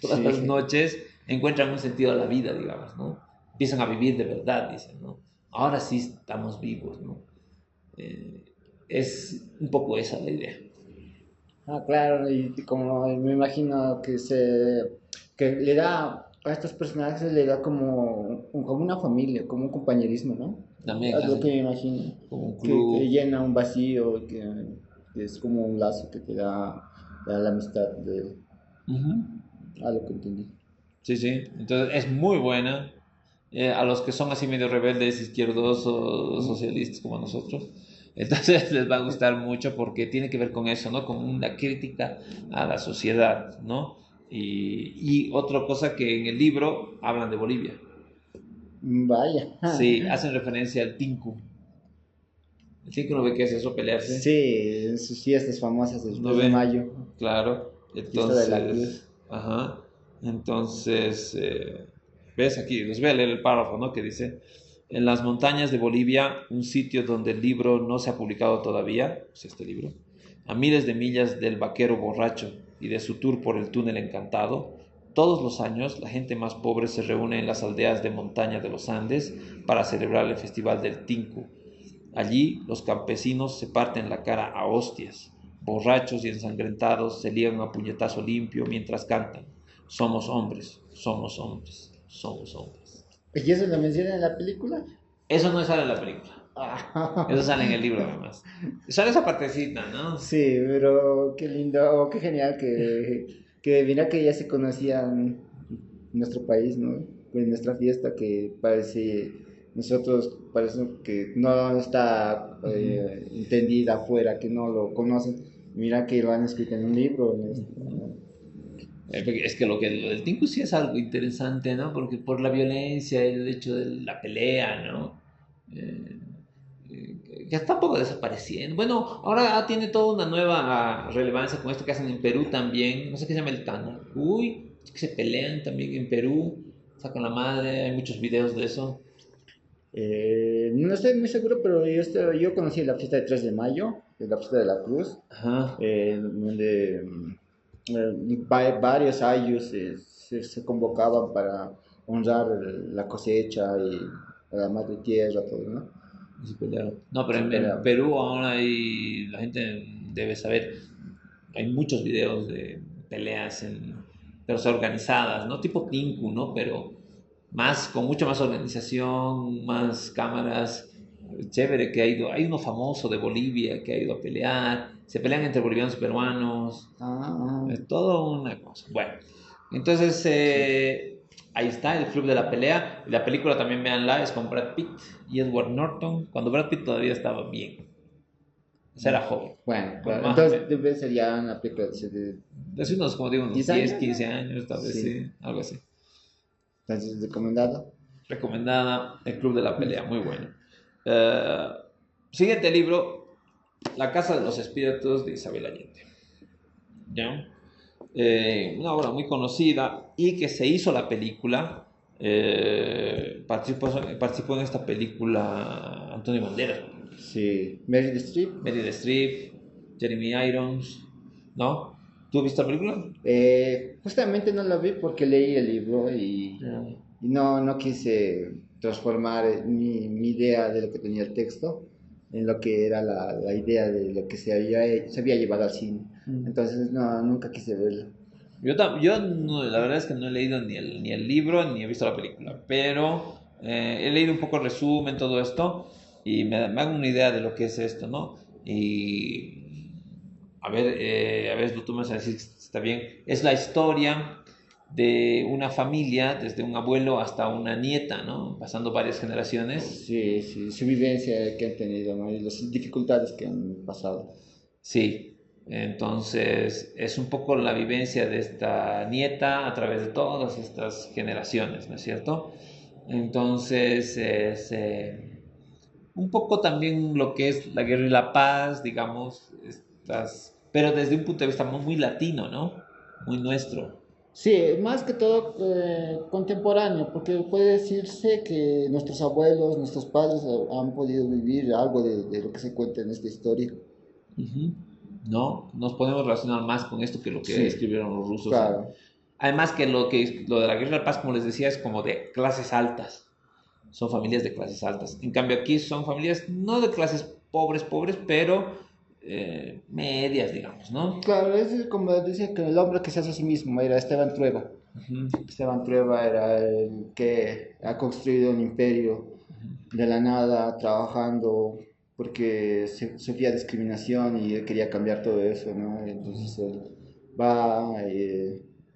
todas Sí. las noches, encuentran un sentido a la vida, digamos, ¿no? Empiezan a vivir de verdad, dicen, ¿no? Ahora sí estamos vivos, ¿no? Eh, es un poco esa la idea. Ah, claro, y como me imagino que le da a estos personajes le da como una familia, como un compañerismo, ¿no? También Es lo que hacen me imagino, como un que club. llena un vacío, que es como un lazo que te da la amistad Ujú. a lo que entendí. Sí, sí. Entonces es muy buena. A los que son así medio rebeldes, izquierdosos, socialistas como nosotros, entonces les va a gustar mucho porque tiene que ver con eso, ¿no? Con una crítica a la sociedad, ¿no? Y otra cosa que en el libro hablan de Bolivia. Vaya. Sí, hacen referencia al Tinku. El Tinku no ve qué es eso, pelearse. Sí, en sus fiestas famosas del No 3 de ve, mayo, claro. fiesta de la cruz. Entonces, ajá. Entonces, ves aquí, les voy a leer el párrafo, ¿no? Que dice, en las montañas de Bolivia, un sitio donde el libro no se ha publicado todavía, es este libro, a miles de millas del vaquero borracho y de su tour por el túnel encantado, todos los años la gente más pobre se reúne en las aldeas de montaña de los Andes para celebrar el festival del Tinku. Allí los campesinos se parten la cara a hostias, borrachos y ensangrentados se lían a puñetazo limpio mientras cantan. Somos hombres, somos hombres, somos hombres. ¿Y eso lo menciona en la película? Eso no sale en la película. Ah, Eso sale en el libro además. Sale esa partecita, ¿no? sí, pero qué lindo, qué genial que mira que ya se conocían en nuestro país, ¿no? En nuestra fiesta que parece, nosotros parece que no está entendida afuera, que no lo conocen. Mira que lo han escrito en un libro, ¿no? Porque es que lo del Tinku sí es algo interesante, ¿no? Porque por la violencia, el hecho de la pelea, ¿no? Eh, ya está un poco desapareciendo. Bueno, ahora tiene toda una nueva relevancia con esto que hacen en Perú también. No sé qué se llama el Cana. Uy, que se pelean también en Perú, sacan la madre, hay muchos videos de eso. No estoy muy seguro, pero yo conocí la fiesta de 3 de mayo, la fiesta de la Cruz, Ajá. donde varios ayos se convocaban para honrar la cosecha y a la madre tierra, todo, ¿no? Se pelearon. No, pero Se en peleaban. Perú ahora hay, la gente debe saber, hay muchos videos de peleas pero son organizadas, ¿no? Tipo Tinku, ¿no? Pero más, con mucha más organización, más cámaras. Chévere que ha ido. Hay uno famoso de Bolivia que ha ido a pelear. Se pelean entre bolivianos y peruanos. Ah, Es todo una cosa. Bueno, entonces sí. ahí está, el club de la pelea. La película también véanla, es con Brad Pitt y Edward Norton, cuando Brad Pitt todavía estaba bien. O sea, era joven. Bueno, Bueno, claro, más o entonces menos. debe ser ya una película de Hace unos, como digo, unos 10 10 años, 15 ¿no? años, tal vez Sí, sí, algo así. entonces recomendado. Recomendada, El Club de la Pelea, muy bueno. Eh, Siguiente libro, La Casa de los Espíritus de Isabel Allende. ¿Ya? Una obra muy conocida y que se hizo la película. Participó en esta película Antonio Banderas, Sí, Meryl Streep. Meryl Streep, Jeremy Irons, ¿no? ¿Tú has visto la película? Justamente no la vi porque leí el libro No. y no quise transformar mi idea de lo que tenía el texto en lo que era la idea de lo que se había llevado al cine. Entonces no, nunca quise verlo. La verdad es que no he leído ni el libro ni he visto la película, pero he leído un poco el resumen, todo esto, y me hago una idea de lo que es esto, ¿no? Y a ver, tú me vas a decir si está bien. Es la historia de una familia, desde un abuelo hasta una nieta, ¿no? Pasando varias generaciones. Sí, sí, su vivencia que han tenido, ¿no? Y las dificultades que han pasado. Sí, entonces es un poco la vivencia de esta nieta a través de todas estas generaciones, ¿no es cierto? Entonces es un poco también lo que es la guerra y la paz, digamos, pero desde un punto de vista muy latino, ¿no? Muy nuestro. Sí, más que todo contemporáneo, porque puede decirse que nuestros abuelos, nuestros padres han podido vivir algo de lo que se cuenta en esta historia. Ujú. ¿no? Nos podemos relacionar más con esto que lo que Sí, escribieron los rusos. claro. Además que lo de la guerra de paz, como les decía, es como de clases altas. Son familias de clases altas. En cambio aquí son familias no de clases pobres, pobres, pero medias, digamos, ¿no? Claro, es como decía que el hombre que se hace a sí mismo era Esteban Trueba. Ujú, Esteban Trueba era el que ha construido un imperio de la nada, trabajando porque sufría discriminación y él quería cambiar todo eso, ¿no? Entonces él va a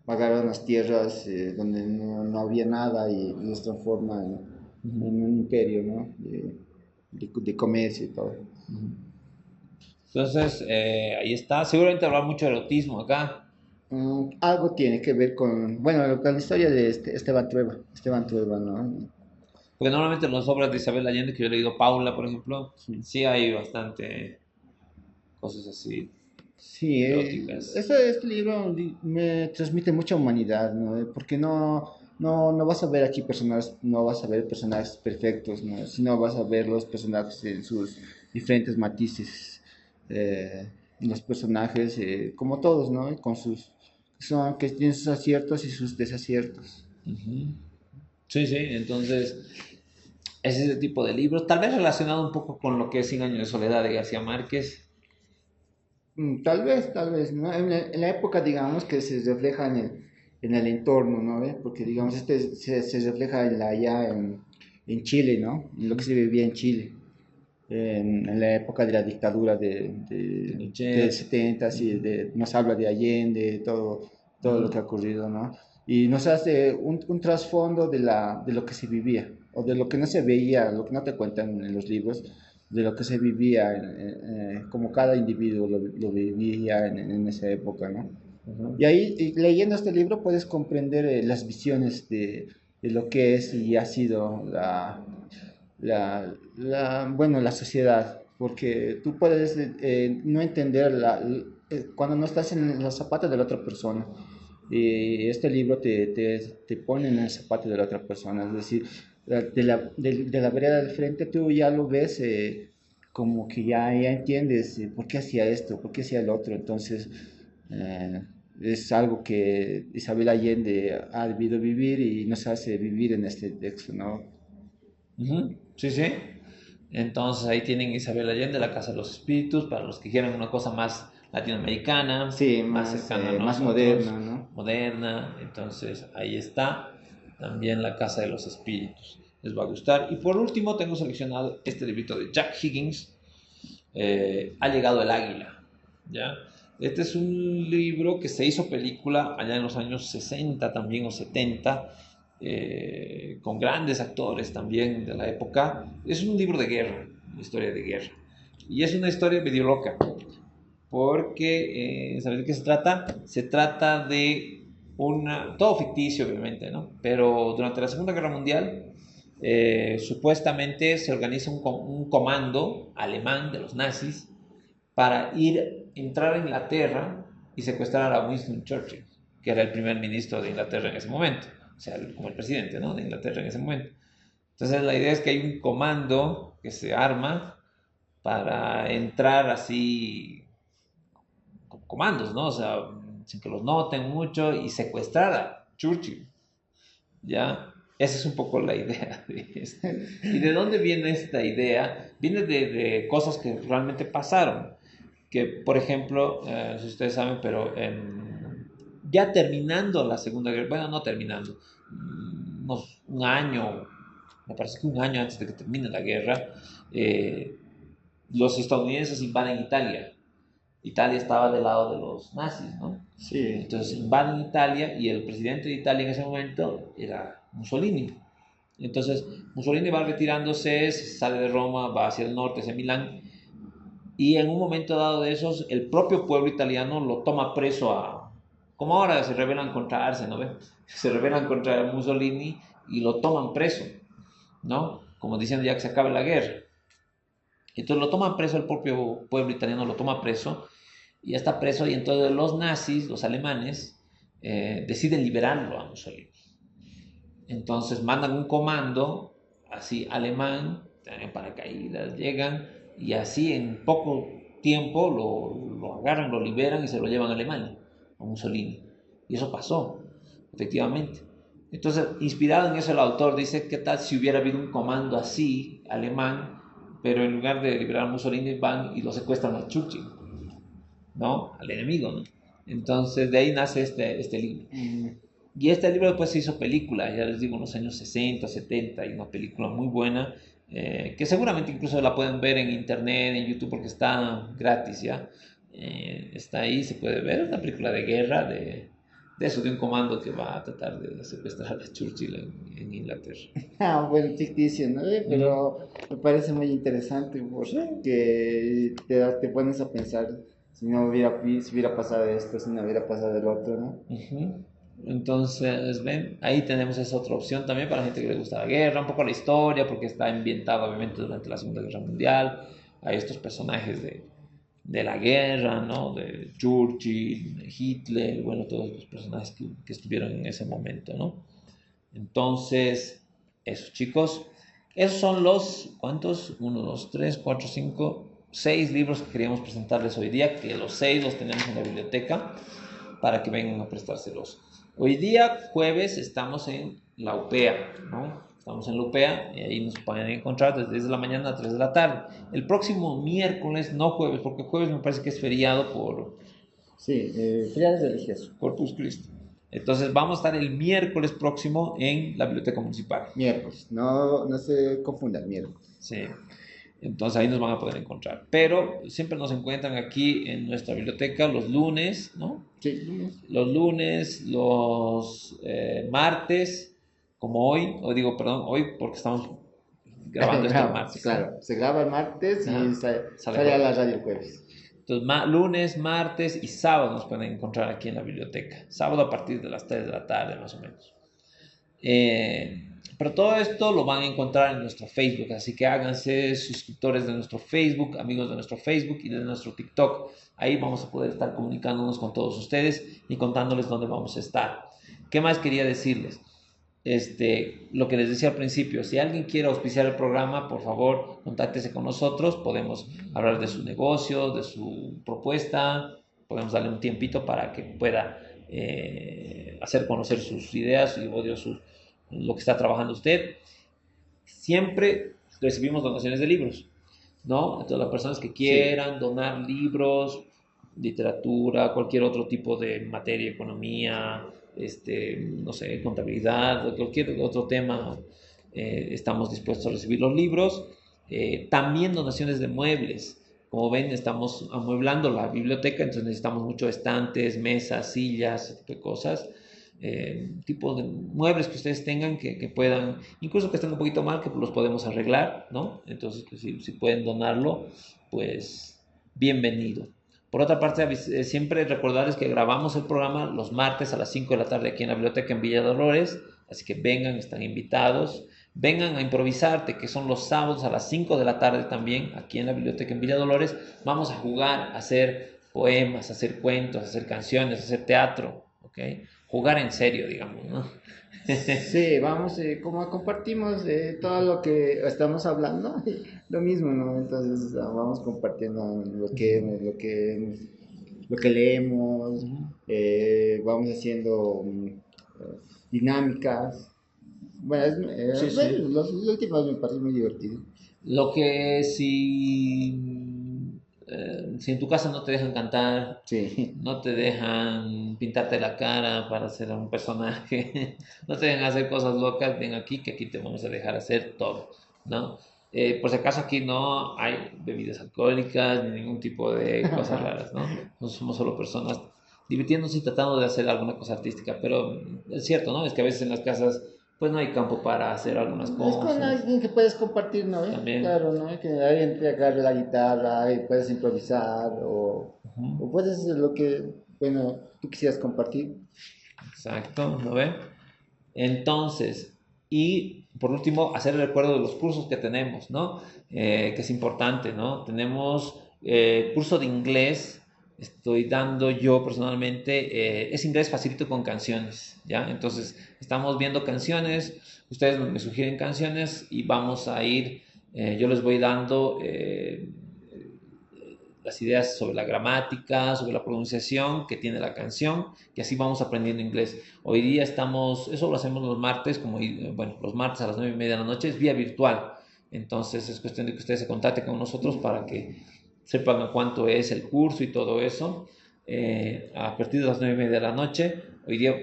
agarrar unas tierras donde no había nada y los transforma ujú, en un imperio, ¿no? De comercio y todo. ujú. Entonces, ahí está. Seguramente habrá mucho erotismo acá. Algo tiene que ver bueno, con la historia de Esteban Trueba, ¿no? Porque normalmente en las obras de Isabel Allende, que yo he leído Paula, por ejemplo, Sí. sí hay bastante cosas así Sí, eróticas. este libro me transmite mucha humanidad, ¿no? Porque no vas a ver aquí personajes, no vas a ver personajes perfectos, ¿no? Sino vas a ver los personajes en sus diferentes matices. eh, los personajes, como todos, ¿no? Que tienen sus aciertos y sus desaciertos. Ujú. Sí, sí, entonces es ese tipo de libros, tal vez relacionado un poco con lo que es Cien años de soledad de García Márquez. Tal vez, ¿no? En la época, digamos, que se refleja en el entorno, ¿no? ¿Ve? Porque, digamos, se refleja en Chile, ¿no? En lo que se vivía en Chile, en la época de la dictadura de Pinochet. 70, y Ujú, nos habla de Allende, todo lo ujú, que ha ocurrido, ¿no? Y nos hace un trasfondo de lo que se vivía, o de lo que no se veía, lo que no te cuentan en los libros, de lo que se vivía, como cada individuo lo vivía en esa época, ¿no? ujú. Y ahí, leyendo este libro, puedes comprender las visiones de lo que es y ha sido bueno, la sociedad, porque tú puedes no entender cuando no estás en los zapatos de la otra persona. Y este libro te pone en el zapato de la otra persona, es decir, de la vereda del frente tú ya lo ves, como que ya entiendes por qué hacía esto, por qué hacía el otro. Entonces, eh, es algo que Isabel Allende ha debido vivir y nos hace vivir en este texto, ¿no? Ujú, sí, sí. Entonces ahí tienen Isabel Allende, La Casa de los Espíritus, para los que quieran una cosa más latinoamericana, Sí, más cercana a más nosotros, moderna, ¿no? moderna. Entonces ahí está también La Casa de los Espíritus. Les va a gustar. Y por último tengo seleccionado este librito de Jack Higgins, Ha llegado el águila. ¿Ya? Este es un libro que se hizo película allá en los años 60 también o 70, con grandes actores también de la época. Es un libro de guerra, una historia de guerra. Y es una historia medio loca, porque, ¿sabes de qué se trata? Se trata de todo ficticio obviamente, ¿no? Pero durante la Segunda Guerra Mundial, supuestamente se organiza un comando alemán de los nazis para entrar a Inglaterra y secuestrar a Winston Churchill, que era el primer ministro de Inglaterra en ese momento, o sea, como el presidente, ¿no?, de Inglaterra en ese momento. Entonces la idea es que hay un comando que se arma para entrar así como comandos, ¿no? O sea, sin que los noten mucho y secuestrar a Churchill, ¿ya? Esa es un poco la idea de esto. ¿Y de dónde viene esta idea? Viene de cosas que realmente pasaron. Que, por ejemplo, no sé si ustedes saben, pero ya terminando la Segunda Guerra, bueno, no terminando, un año, me parece que un año antes de que termine la guerra, eh, los estadounidenses invaden Italia. Italia estaba del lado de los nazis, ¿no? Sí, Entonces invaden Italia y el presidente de Italia en ese momento era Mussolini. Entonces Mussolini va retirándose, sale de Roma, va hacia el norte, hacia Milán, y en un momento dado de esos, el propio pueblo italiano lo toma preso como ahora se rebelan contra Arce, ¿no ve? Se rebelan contra Mussolini y lo toman preso, ¿no? Como diciendo ya que se acabe la guerra. Entonces lo toman preso, el propio pueblo italiano lo toma preso, y ya está preso, y entonces los nazis, los alemanes, deciden liberarlo a Mussolini. Entonces mandan un comando, así alemán, en paracaídas, llegan, y así en poco tiempo lo agarran, lo liberan y se lo llevan a Alemania, a Mussolini. Y eso pasó, efectivamente. Entonces, inspirado en eso, el autor dice: ¿qué tal si hubiera habido un comando así, alemán, pero en lugar de liberar a Mussolini van y lo secuestran a Churchill, ¿no? Al enemigo, ¿no? Entonces, de ahí nace este libro. Y este libro después se hizo película, ya les digo, en los años 60, 70, y una película muy buena, que seguramente incluso la pueden ver en internet, en YouTube, porque está gratis, ¿ya? Está ahí, se puede ver, es una película de guerra, de eso, de un comando que va a tratar de secuestrar a Churchill en Inglaterra. Ah, bueno, ficticio, ¿no? Pero me parece muy interesante porque te pones a pensar si hubiera pasado esto, si no hubiera pasado el otro, ¿no? Ujú. Entonces, ven, ahí tenemos esa otra opción también para gente que le gusta la guerra, un poco la historia, porque está ambientado obviamente durante la Segunda Guerra Mundial. Hay estos personajes de la guerra, ¿no? De Churchill, de Hitler, bueno, todos los personajes que estuvieron en ese momento, ¿no? Entonces, esos chicos, esos son los, ¿cuántos? Uno, dos, tres, cuatro, cinco, seis libros que queríamos presentarles hoy día, que los seis los tenemos en la biblioteca para que vengan a prestárselos. Hoy día, jueves, estamos en la UPEA, ¿no? Estamos en la UPEA y ahí nos pueden encontrar desde 10 de la mañana a 3 de la tarde. El próximo miércoles, no jueves, porque jueves me parece que es feriado por Sí, feriado religioso. Corpus Christi. Entonces vamos a estar el miércoles próximo en la Biblioteca Municipal. Miércoles, no se confundan, miércoles. Sí. Entonces ahí nos van a poder encontrar. Pero siempre nos encuentran aquí en nuestra biblioteca los lunes, ¿no? Sí, lunes. Los lunes, los martes, como hoy digo, perdón, hoy porque estamos grabando esto el martes. Claro, se graba el martes y sale a la radio el jueves. Entonces, lunes, martes y sábado nos pueden encontrar aquí en la biblioteca. Sábado a partir de las 3 de la tarde, más o menos. Pero todo esto lo van a encontrar en nuestro Facebook, así que háganse suscriptores de nuestro Facebook, amigos de nuestro Facebook y de nuestro TikTok. Ahí vamos a poder estar comunicándonos con todos ustedes y contándoles dónde vamos a estar. ¿Qué más quería decirles? Lo que les decía al principio, si alguien quiere auspiciar el programa, por favor, contáctese con nosotros, podemos hablar de su negocio, de su propuesta, podemos darle un tiempito para que pueda hacer conocer sus ideas y lo que está trabajando usted. Siempre recibimos donaciones de libros, ¿no? Entonces las personas que quieran donar libros, literatura, cualquier otro tipo de materia, economía, no sé, contabilidad, cualquier otro tema, estamos dispuestos a recibir los libros. También donaciones de muebles. Como ven, estamos amueblando la biblioteca, entonces necesitamos muchos estantes, mesas, sillas, ese tipo de cosas. Tipo de muebles que ustedes tengan que puedan, incluso que estén un poquito mal, que los podemos arreglar, ¿no? Entonces, pues, si pueden donarlo, pues bienvenido. Por otra parte, siempre recordarles que grabamos el programa los martes a las 5 de la tarde aquí en la biblioteca en Villa Dolores, así que vengan, están invitados. Vengan a improvisarte, que son los sábados a las 5 de la tarde también, aquí en la biblioteca en Villa Dolores. Vamos a jugar, a hacer poemas, a hacer cuentos, a hacer canciones, a hacer teatro, ¿ok? Jugar en serio, digamos, ¿no? Sí, vamos, como compartimos todo lo que estamos hablando, lo mismo, ¿no? Entonces vamos compartiendo lo que leemos, vamos haciendo dinámicas. Bueno, Sí, bueno, sí. los últimos me parece muy divertido. Lo que si en tu casa no te dejan cantar, Sí. no te dejan pintarte la cara para ser un personaje, no te dejan hacer cosas locas, ven aquí que aquí te vamos a dejar hacer todo, ¿no? Por si acaso aquí no hay bebidas alcohólicas ni ningún tipo de cosas raras, ¿no? No somos solo personas divirtiéndose y tratando de hacer alguna cosa artística, pero es cierto, ¿no? Es que a veces en las casas pues no hay campo para hacer algunas Es con cosas. alguien que puedes compartir, ¿no? También. Claro, ¿no? Que alguien te agarre la guitarra y puedes improvisar Ujú. o puedes hacer lo que, bueno, tú quisieras compartir. Exacto, ¿no ve? Entonces, y por último, hacer el recuerdo de los cursos que tenemos, ¿no? Que es importante, ¿no? Tenemos curso de inglés, estoy dando yo personalmente, es inglés facilito con canciones, ¿ya? Entonces, estamos viendo canciones, ustedes me sugieren canciones y vamos a ir, yo les voy dando las ideas sobre la gramática, sobre la pronunciación que tiene la canción, y así vamos aprendiendo inglés. Hoy día eso lo hacemos los martes, bueno, los martes a las 9:30 de la noche, es vía virtual. Entonces es cuestión de que ustedes se contacten con nosotros para que sepan a cuánto es el curso y todo eso. A partir de las 9:30 de la noche, hoy día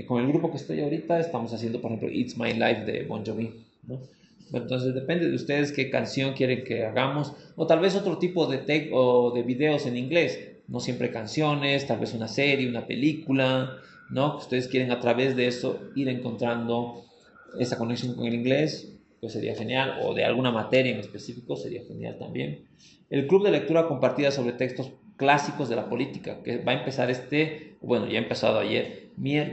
con el grupo que estoy ahorita estamos haciendo, por ejemplo, It's My Life de Bon Jovi, ¿no? Entonces depende de ustedes qué canción quieren que hagamos, o tal vez otro tipo o de videos en inglés, no siempre canciones, tal vez una serie, una película, ¿no? Que ustedes quieren a través de eso ir encontrando esa conexión con el inglés, pues sería genial, o de alguna materia en específico sería genial también. El club de lectura compartida sobre textos clásicos de la política, que va a empezar bueno, ya ha empezado ayer,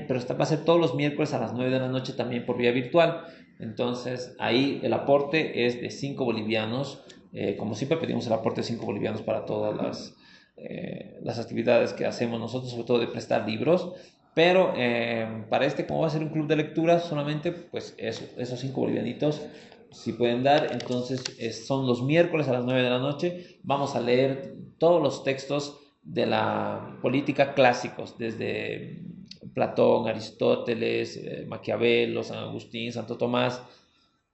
pero va a ser todos los miércoles a las 9 de la noche también por vía virtual. Entonces ahí el aporte es de 5 bolivianos. Como siempre pedimos el aporte de 5 bolivianos para todas las actividades que hacemos nosotros, sobre todo de prestar libros. Pero para como va a ser un club de lectura solamente, pues esos 5 bolivianitos si pueden dar. Entonces son los miércoles a las 9 de la noche. Vamos a leer todos los textos de la política clásicos, desde Platón, Aristóteles, Maquiavelo, San Agustín, Santo Tomás,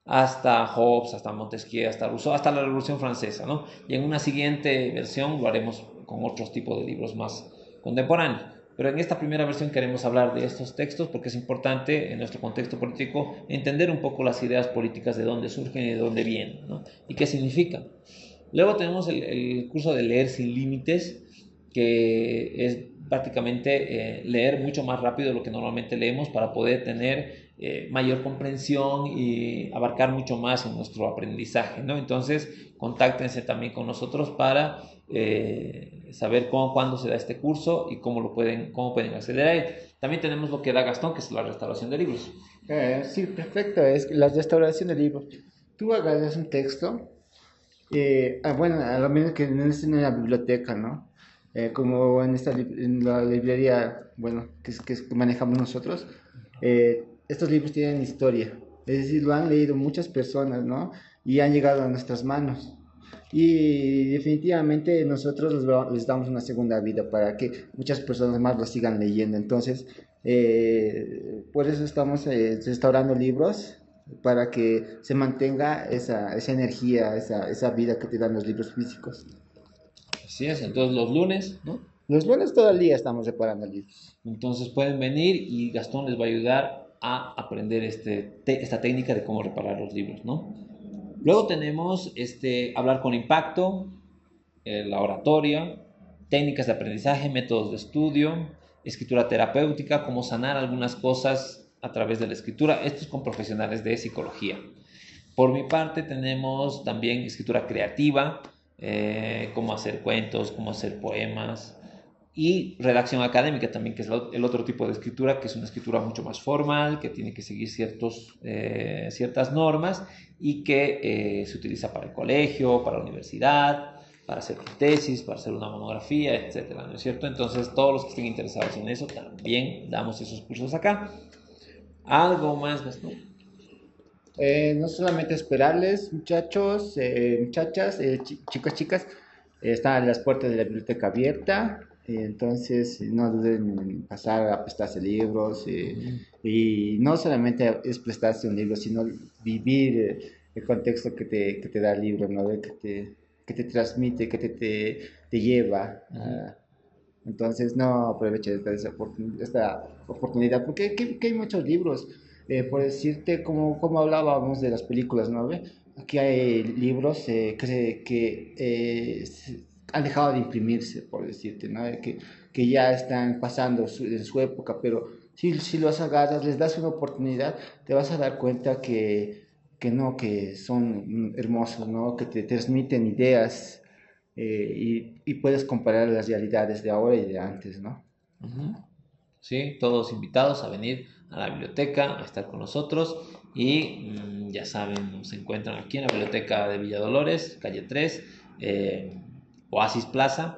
hasta Hobbes, hasta Montesquieu, hasta Rousseau, hasta la Revolución Francesa, ¿no? Y en una siguiente versión lo haremos con otros tipos de libros más contemporáneos. Pero en esta primera versión queremos hablar de estos textos porque es importante en nuestro contexto político entender un poco las ideas políticas, de dónde surgen y de dónde vienen, ¿no? Y qué significan. Luego tenemos el curso de Leer sin Límites, que es prácticamente leer mucho más rápido de lo que normalmente leemos para poder tener mayor comprensión y abarcar mucho más en nuestro aprendizaje, ¿no? Entonces, contáctense también con nosotros para saber cuándo se da este curso y cómo pueden acceder a él. También tenemos lo que da Gastón, que es la restauración de libros. Sí, perfecto, es la restauración de libros. Tú agarras un texto, bueno, a lo menos que no es en la biblioteca, ¿no? Como en la librería, bueno, que manejamos nosotros, estos libros tienen historia, es decir, lo han leído muchas personas, ¿no? Y han llegado a nuestras manos. Y definitivamente nosotros les damos una segunda vida para que muchas personas más lo sigan leyendo. Entonces, por eso estamos restaurando libros, para que se mantenga esa energía, esa vida que te dan los libros físicos. Así es, entonces los lunes, ¿no? Los lunes todo el día estamos reparando libros. Entonces pueden venir y Gastón les va a ayudar a aprender esta técnica de cómo reparar los libros, ¿no? Luego tenemos hablar con impacto, la oratoria, técnicas de aprendizaje, métodos de estudio, escritura terapéutica, cómo sanar algunas cosas a través de la escritura. Esto es con profesionales de psicología. Por mi parte tenemos también escritura creativa, cómo hacer cuentos, cómo hacer poemas, y redacción académica también, que es el otro tipo de escritura, que es una escritura mucho más formal, que tiene que seguir ciertas normas y que se utiliza para el colegio, para la universidad, para hacer tesis, para hacer una monografía, etcétera, ¿no es cierto? Entonces, todos los que estén interesados en eso, también damos esos cursos acá. ¿Algo más, Gastón? No solamente esperarles, muchachos, muchachas, chicos, chicas, están las puertas de la biblioteca abierta, entonces no duden en pasar a prestarse libros, y no solamente es prestarse un libro, sino vivir el contexto que te da el libro, ¿no? Que te transmite, que te lleva. Entonces no aproveche esta oportunidad, porque aquí hay muchos libros. Por decirte, como hablábamos de las películas, ¿no? ¿Ve? Aquí hay libros que han dejado de imprimirse, por decirte, ¿no? Que ya están pasando de su época, pero si los agarras, les das una oportunidad, te vas a dar cuenta que son hermosos, ¿no? Que te transmiten ideas, y puedes comparar las realidades de ahora y de antes, ¿no? Uh-huh. Sí, todos invitados a venir a la biblioteca, a estar con nosotros y ya saben, nos encuentran aquí en la biblioteca de Villa Dolores, calle 3, Oasis Plaza,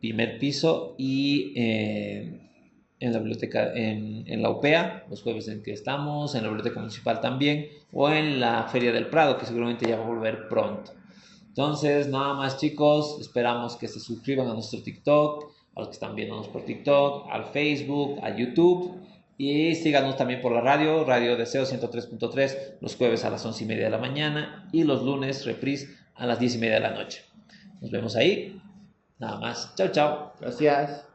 primer piso, y en la biblioteca, en la UPEA, los jueves en que estamos, en la biblioteca municipal también, o en la Feria del Prado, que seguramente ya va a volver pronto. Entonces, nada más chicos, esperamos que se suscriban a nuestro TikTok, a los que están viéndonos por TikTok, al Facebook, a YouTube. Y síganos también por la radio, Radio Deseo 103.3, los jueves a las 11:30 de la mañana y los lunes reprise a las 10:30 de la noche. Nos vemos ahí. Nada más. Chao, chao. Gracias.